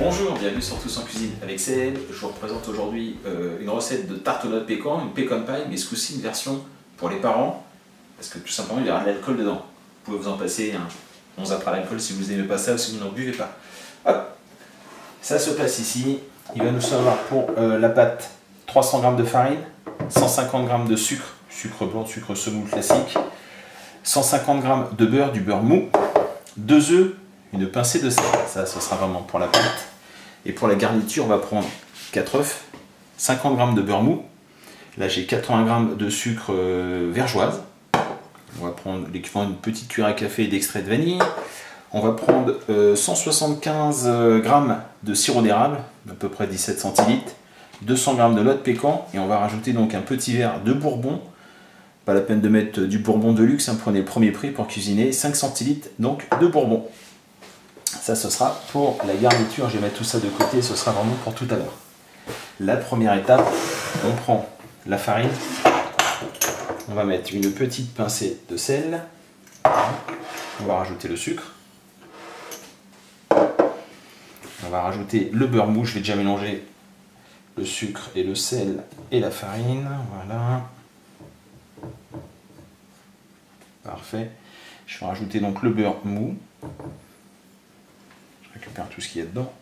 Bonjour, bienvenue sur Tous en Cuisine avec CL. Je vous représente aujourd'hui une recette de tarte aux noix de pécan, une pecan pie, mais ce coup-ci une version pour les parents, parce que tout simplement il y aura de l'alcool dedans. Vous pouvez vous en passer un zappera l'alcool si vous n'aimez pas ça ou si vous n'en buvez pas. Hop, ça se place ici. Il va nous falloir pour la pâte 300 g de farine, 150 g de sucre, sucre blanc, sucre semoule classique, 150 g de beurre, du beurre mou, 2 œufs, une pincée de sel. Ça, ce sera vraiment pour la pâte. Et pour la garniture, on va prendre 4 œufs, 50 g de beurre mou. Là, j'ai 80 g de sucre vergeoise. On va prendre l'équivalent d'une petite cuillère à café d'extrait de vanille. On va prendre 175 g de sirop d'érable, à peu près 17 centilitres, 200 g de noix de pécan, et on va rajouter donc un petit verre de bourbon. Pas la peine de mettre du bourbon de luxe, hein, prenez le premier prix pour cuisiner, 5 centilitres donc de bourbon. Ça, ce sera pour la garniture. Je vais mettre tout ça de côté, ce sera vraiment pour tout à l'heure. La première étape, on prend la farine, on va mettre une petite pincée de sel, on va rajouter le sucre, on va rajouter le beurre mou. Je vais déjà mélanger le sucre et le sel et la farine, voilà. Parfait. Je vais rajouter donc le beurre mou. Je récupère tout ce qu'il y a dedans.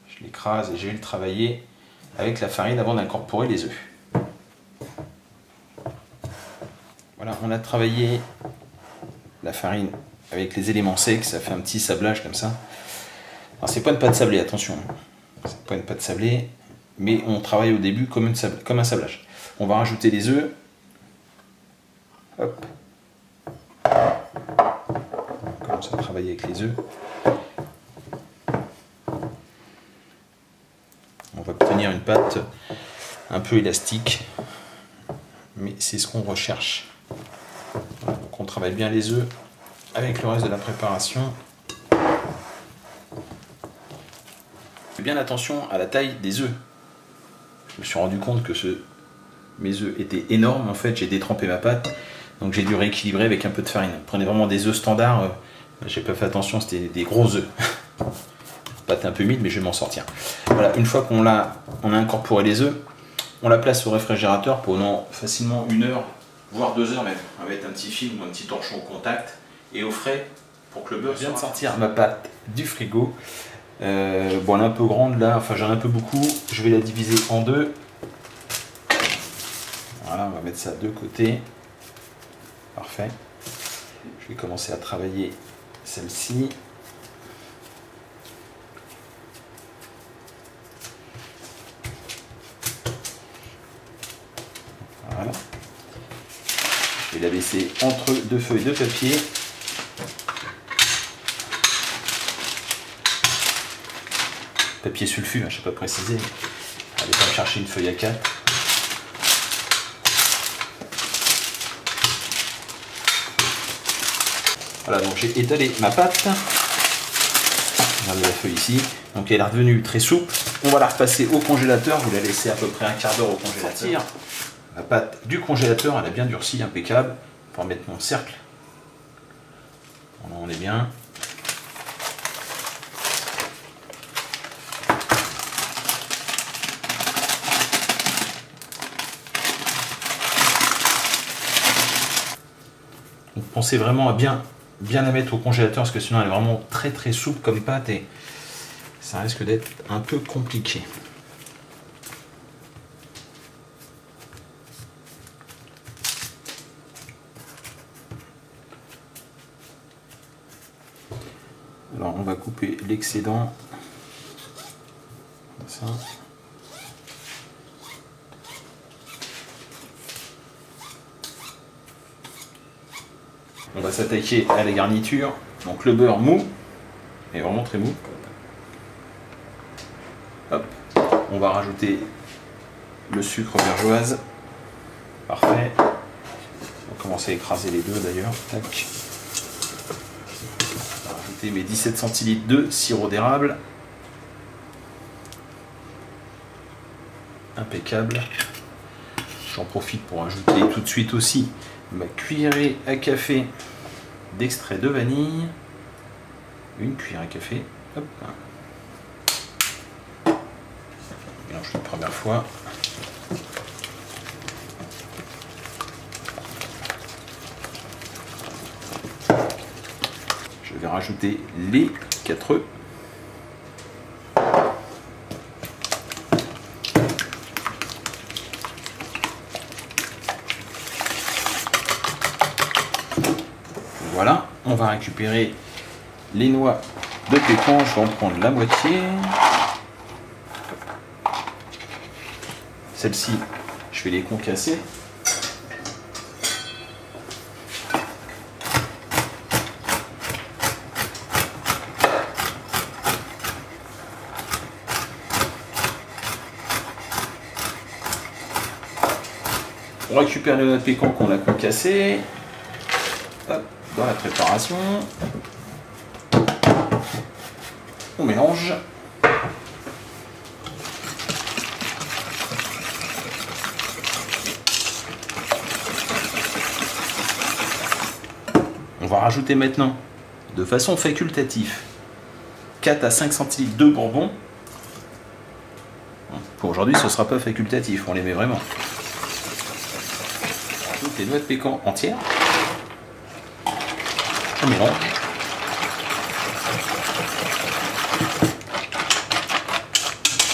Je l'écrase et je vais le travailler avec la farine avant d'incorporer les œufs. Voilà, on a travaillé la farine avec les éléments secs, ça fait un petit sablage comme ça. Alors c'est pas une pâte sablée, attention. C'est pas une pâte sablée, mais on travaille au début comme un sablage. On va rajouter les œufs. Hop. On commence à travailler avec les œufs. On va obtenir une pâte un peu élastique, mais c'est ce qu'on recherche. Voilà, donc on travaille bien les œufs avec le reste de la préparation. Faites bien attention à la taille des œufs. Je me suis rendu compte que mes œufs étaient énormes. En fait, j'ai détrempé ma pâte, donc j'ai dû rééquilibrer avec un peu de farine. Prenez vraiment des œufs standards. J'ai pas fait attention, c'était des gros œufs. Pâte un peu humide, mais je vais m'en sortir. Voilà, une fois qu'on a incorporé les œufs, on la place au réfrigérateur pendant facilement 1 heure, voire 2 heures même. On va mettre un petit film ou un petit torchon au contact et au frais pour que le beurre vienne de sortir ma pâte du frigo. Bon, elle est un peu grande là, enfin j'en ai un peu beaucoup. Je vais la diviser en deux. Voilà, on va mettre ça de côté. Parfait. Je vais commencer à travailler celle-ci. Voilà. Je vais la laisser entre 2 feuilles de papier. Papier sulfu, hein, je ne sais pas préciser. Allez pas me chercher une feuille à 4. Voilà, donc j'ai étalé ma pâte. Regardez la feuille ici. Donc elle est redevenue très souple. On va la repasser au congélateur. Vous la laissez à peu près un quart d'heure au congélateur. La pâte du congélateur, elle a bien durci, impeccable. Pour mettre mon cercle. Voilà, on est bien. Donc pensez vraiment à bien la mettre au congélateur parce que sinon elle est vraiment très très souple comme pâte et ça risque d'être un peu compliqué. Alors on va couper l'excédent. Ça. On va s'attaquer à la garniture. Donc le beurre mou, est vraiment très mou. Hop. On va rajouter le sucre vergeoise. Parfait. On va commencer à écraser les deux d'ailleurs. Tac. On va rajouter mes 17 centilitres de sirop d'érable. Impeccable. J'en profite pour ajouter tout de suite aussi ma cuillerée à café d'extrait de vanille. une cuillère à café. Hop. Je mélange la première fois. Je vais rajouter les 4 œufs. Voilà, on va récupérer les noix de pécan, je vais en prendre la moitié. Celles-ci, je vais les concasser. On récupère les noix de pécan qu'on a concassées. Hop, dans la préparation. On mélange. On va rajouter maintenant, de façon facultative, 4 à 5 centilitres de bourbon. Pour aujourd'hui, ce ne sera pas facultatif, on les met vraiment. On rajoute les noix de pécan entières. On mélange.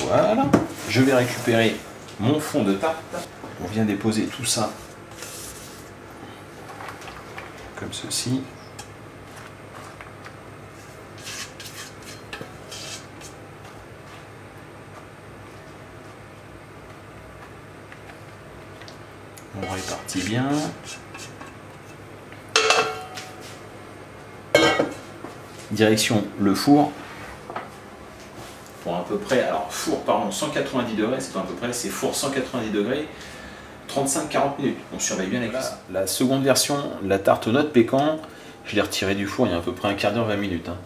Voilà. Je vais récupérer mon fond de tarte. On vient déposer tout ça comme ceci. On répartit bien. Direction le four. Pour à peu près, alors four pardon, 190 degrés, c'est pas à peu près, c'est four 190 degrés, 35-40 minutes. On surveille bien la cuisson. La seconde version, la tarte aux noix de pécan, je l'ai retirée du four il y a à peu près un quart d'heure, 20 minutes. Hein.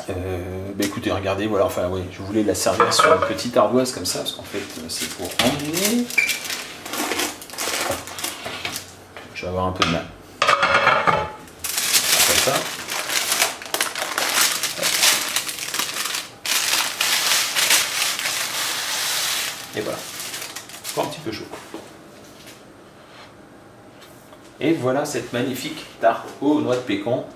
Bah écoutez, regardez, voilà, enfin oui, je voulais la servir sur une petite ardoise comme ça, parce qu'en fait c'est pour emmener. Je vais avoir un peu de mal. Comme ça. Et voilà, encore un petit peu chaud. Et voilà cette magnifique tarte aux noix de pécan.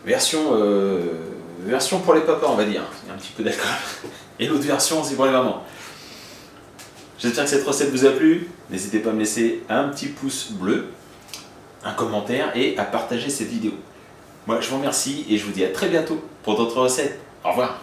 Version pour les papas, on va dire. Il y a un petit peu d'alcool. Et l'autre version, c'est pour les mamans. J'espère que cette recette vous a plu. N'hésitez pas à me laisser un petit pouce bleu, un commentaire et à partager cette vidéo. Moi, je vous remercie et je vous dis à très bientôt pour d'autres recettes. Au revoir.